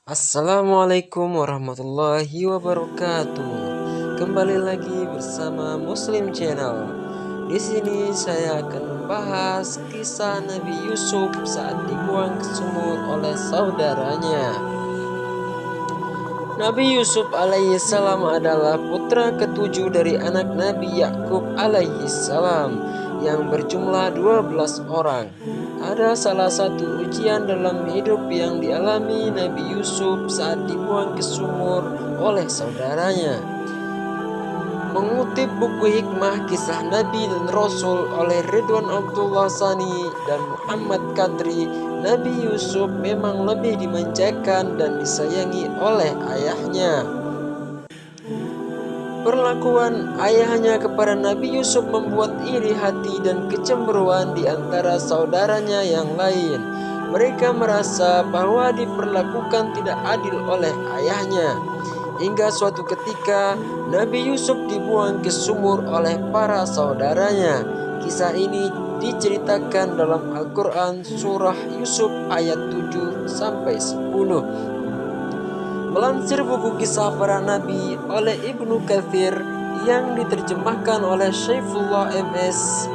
Assalamualaikum warahmatullahi wabarakatuh. Kembali lagi bersama Muslim Channel. Di sini saya akan membahas kisah Nabi Yusuf saat dibuang ke sumur oleh saudaranya. Nabi Yusuf alaihissalam adalah putra ketujuh dari anak Nabi Yakub alaihissalam yang berjumlah 12 orang. Ada salah satu ujian dalam hidup yang dialami Nabi Yusuf saat dibuang ke sumur oleh saudaranya. Mengutip buku Hikmah Kisah Nabi dan Rasul oleh Ridwan Abdullah Sani dan Muhammad Kadri, Nabi Yusuf memang lebih dimanjakan dan disayangi oleh ayahnya. Perlakuan ayahnya kepada Nabi Yusuf membuat iri hati dan kecemburuan di antara saudaranya yang lain. Mereka merasa bahwa diperlakukan tidak adil oleh ayahnya. Hingga suatu ketika Nabi Yusuf dibuang ke sumur oleh para saudaranya. Kisah ini diceritakan dalam Al-Quran surah Yusuf ayat 7-10. Melansir buku Kisah Para Nabi oleh Ibnu Katsir yang diterjemahkan oleh Syaifullah MS,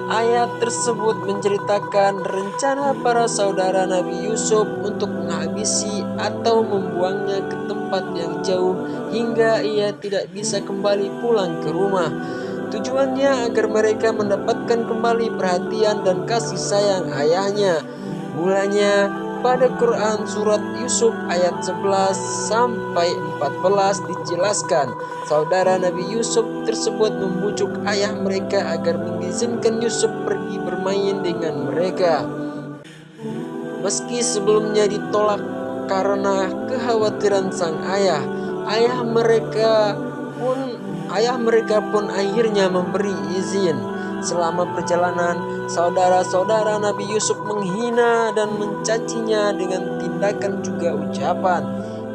ayat tersebut menceritakan rencana para saudara Nabi Yusuf untuk menghabisi atau membuangnya ke tempat yang jauh hingga ia tidak bisa kembali pulang ke rumah. Tujuannya agar mereka mendapatkan kembali perhatian dan kasih sayang ayahnya. Mulanya pada Quran surat Yusuf ayat 11-14 dijelaskan, saudara Nabi Yusuf tersebut membujuk ayah mereka agar mengizinkan Yusuf pergi bermain dengan mereka. Meski sebelumnya ditolak karena kekhawatiran sang ayah, ayah mereka pun akhirnya memberi izin. Selama perjalanan, saudara-saudara Nabi Yusuf menghina dan mencacinya dengan tindakan juga ucapan.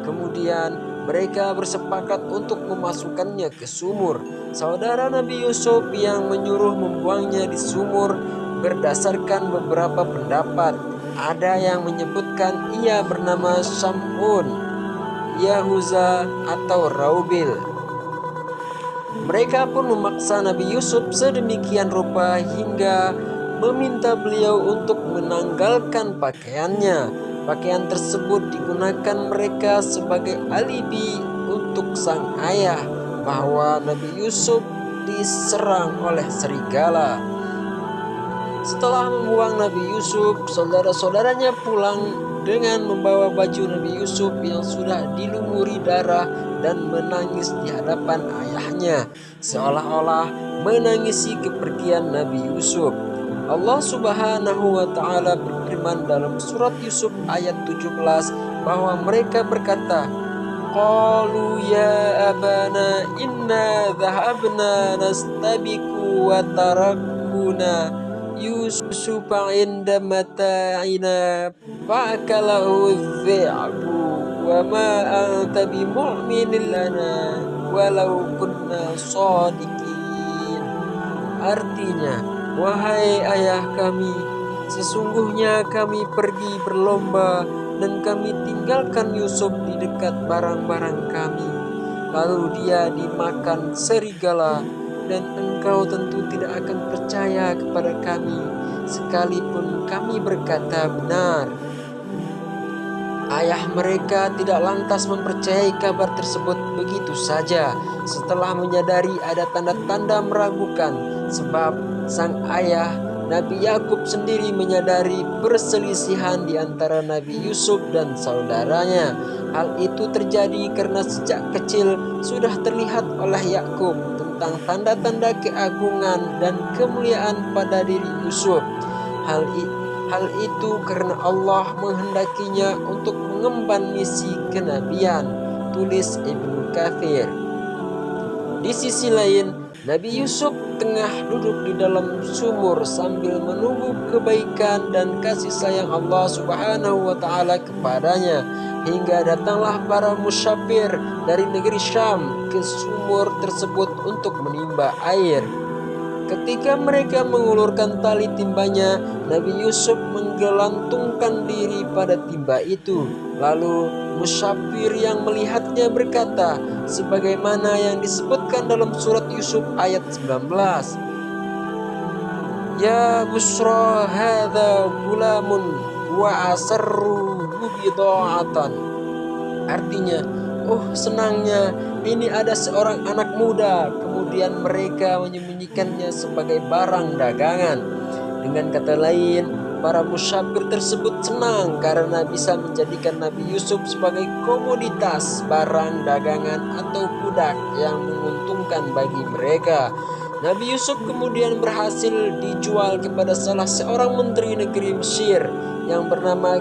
Kemudian mereka bersepakat untuk memasukkannya ke sumur. Saudara Nabi Yusuf yang menyuruh membuangnya di sumur berdasarkan beberapa pendapat. Ada yang menyebutkan ia bernama Sam'un, Yahuza, atau Raubil. Mereka pun memaksa Nabi Yusuf sedemikian rupa hingga meminta beliau untuk menanggalkan pakaiannya. Pakaian tersebut digunakan mereka sebagai alibi untuk sang ayah bahwa Nabi Yusuf diserang oleh serigala. Setelah membuang Nabi Yusuf, saudara-saudaranya pulang dengan membawa baju Nabi Yusuf yang sudah dilumuri darah dan menangis di hadapan ayahnya, seolah-olah menangisi kepergian Nabi Yusuf. Allah Subhanahu wa Ta'ala berfirman dalam surat Yusuf ayat 17 bahwa mereka berkata, qalu ya abana inna dhahabna nastabiku wa tarakuna Yusuf inda mata'ina fa'akalahu dhi'abu wa ma anta bimu'minin lana walau kunna shadiqin. Artinya, wahai ayah kami, sesungguhnya kami pergi berlomba dan kami tinggalkan Yusuf di dekat barang-barang kami, lalu dia dimakan serigala, dan engkau tentu tidak akan percaya kepada kami sekalipun kami berkata benar. Ayah mereka tidak lantas mempercayai kabar tersebut begitu saja. Setelah menyadari ada tanda-tanda meragukan, sebab sang ayah Nabi Yakub sendiri menyadari perselisihan di antara Nabi Yusuf dan saudaranya. Hal itu terjadi karena sejak kecil sudah terlihat oleh Yakub tentang tanda-tanda keagungan dan kemuliaan pada diri Yusuf. Hal itu karena Allah menghendakinya untuk mengemban misi kenabian, tulis Ibnu Katsir. Di sisi lain, Nabi Yusuf tengah duduk di dalam sumur sambil menunggu kebaikan dan kasih sayang Allah Subhanahu wa Ta'ala kepadanya, hingga datanglah para musyafir dari negeri Syam ke sumur tersebut untuk menimba air. Ketika mereka mengulurkan tali timbanya, Nabi Yusuf menggelantungkan diri pada timba itu. Lalu Musyafir yang melihatnya berkata, sebagaimana yang disebutkan dalam surat Yusuf ayat 19. Ya busra hadza gulamun wa asarru bida'atan. Artinya, oh senangnya, ini ada seorang anak muda, kemudian mereka menyembunyikannya sebagai barang dagangan. Dengan kata lain, para musyafir tersebut senang karena bisa menjadikan Nabi Yusuf sebagai komoditas barang dagangan atau budak yang menguntungkan bagi mereka. Nabi Yusuf kemudian berhasil dijual kepada salah seorang menteri negeri Mesir yang bernama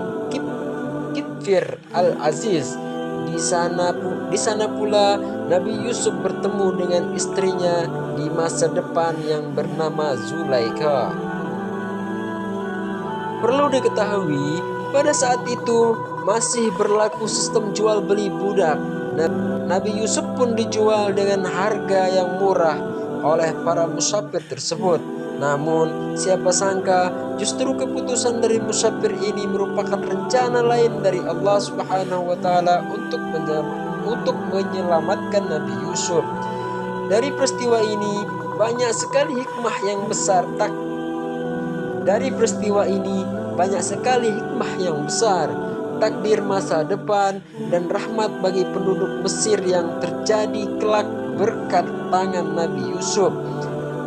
Kitfir al-Aziz. Di sana pula Nabi Yusuf bertemu dengan istrinya di masa depan yang bernama Zulaikha. Perlu diketahui, pada saat itu masih berlaku sistem jual beli budak. Nabi Yusuf pun dijual dengan harga yang murah oleh para musafir tersebut. Namun siapa sangka justru keputusan dari musafir ini merupakan rencana lain dari Allah Subhanahu wa taala untuk menyelamatkan Nabi Yusuf. Dari peristiwa ini banyak sekali hikmah yang besar. Takdir masa depan dan rahmat bagi penduduk Mesir yang terjadi kelak berkat tangan Nabi Yusuf.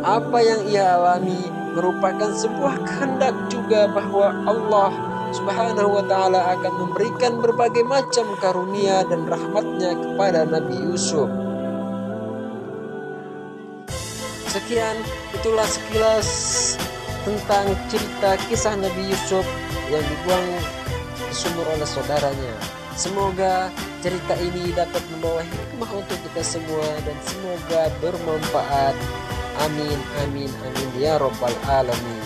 Apa yang ia alami merupakan sebuah kehendak juga bahwa Allah Subhanahu wa taala akan memberikan berbagai macam karunia dan rahmatnya kepada Nabi Yusuf. Sekian, itulah sekilas tentang cerita kisah Nabi Yusuf yang dibuang ke sumur oleh saudaranya. Semoga cerita ini dapat membawa hikmah untuk kita semua dan semoga bermanfaat. Amin, amin, amin ya rabbal alamin.